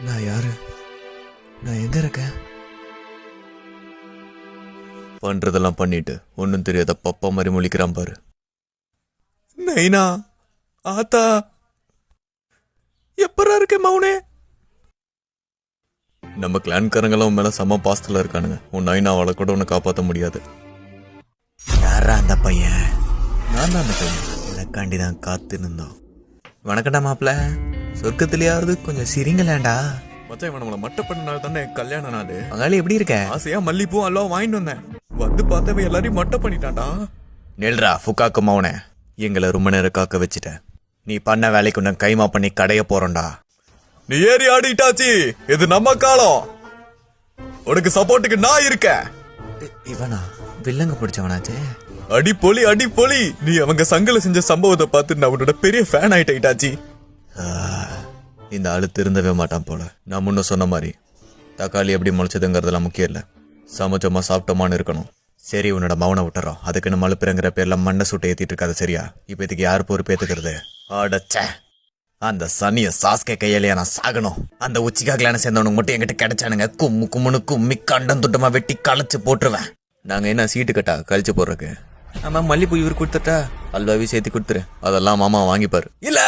நான் யாரு? நான் எங்க இருக்கேன்? பண்றதெல்லாம் பண்ணிட்டு ஒன்னும் தெரியாத பப்பா மாதிரி முழிக்கிறான் பாரு. நைனா, ஆத்தா, எப்பரா இருக்கேன் மௌனே? நம்ம கிளான்காரங்கெல்லாம் மேல செம்ம பாஸ்தல இருக்கானுங்க. உன் நைனாவால கூட உன்னை காப்பாற்ற முடியாது. யாரா அந்த பையன்? நான் தான் அந்த பையன். எனக்காண்டிதான் காத்து நின்றோம். வணக்கண்டா மாப்பிள்ள. சொர்க்கத்திலேயாவது கொஞ்சம் சிரிங்களேண்டா. மச்சான், இவன் நம்மளை மட்ட பண்ணனால தானே கல்யாண நாள். அங்காளி எப்படி இருக்க? ஆசையா மல்லிப்பூ எல்லாம் வாங்கிட்டு வந்தேன். வந்து பார்த்தவன் எல்லாரையும் மட்ட பண்ணிட்டான்டா. நெல்ரா ஃபுக்காக்கு மௌனே, எங்களை ரொம்ப நேரம் காக்க வச்சுட்ட. நீ பண்ண வேலைக்கு உன்னை கைமா பண்ணி கடைய போறோம்டா. நீ ஏறி ஆடிட்டாச்சி, இது நம்ம காலம். உனக்கு சப்போர்ட்டுக்கு நான் இருக்கேன். இவனா வில்லங்க பிடிச்சவனாச்சே. அடி பொலி அடி பொலி. நீ அவங்க சங்கல செஞ்ச சம்பவத்தை பார்த்து நான் உன்னோட பெரிய ஃபேன் ஆயிட்டாச்சி. இந்த ஆளு திருந்தவே மாட்டான் போல. நான் முன்ன சொன்ன மாதிரி தக்காளி எப்படி முளைச்சதுங்கிறதுலாம் முக்கியம் இல்லை, சமைச்சோமா சாப்பிட்டோமான்னு இருக்கணும். சரி, உன்னோட மௌனை விட்டுறோம். அதுக்குன்னு மழுப்புறங்கிற பேர்ல மண்ணை சுட்டு ஏத்திட்டு இருக்காது, சரியா? இப்ப இதுக்கு யார் பொறுப்பு ஏத்துக்கிறது? அடச்ச, அந்த சனிய சாஸ்கே கையிலையா நான் சாகணும். அந்த உச்சிக்காகலான சேர்ந்தவனுக்கு மட்டும் என்கிட்ட கிடைச்சானுங்க, கும்மு கும்முன்னு கும்மி கண்டம் துட்டமா வெட்டி களைச்சு போட்டுருவேன். நாங்க என்ன சீட்டு கட்டா கழிச்சு போடுறக்கு? ஆமா, மல்லிப்பூ இவர் கொடுத்துட்டா அல்வாவி சேர்த்து கொடுத்துரு. அதெல்லாம் மாமா வாங்கிப்பாரு. இல்ல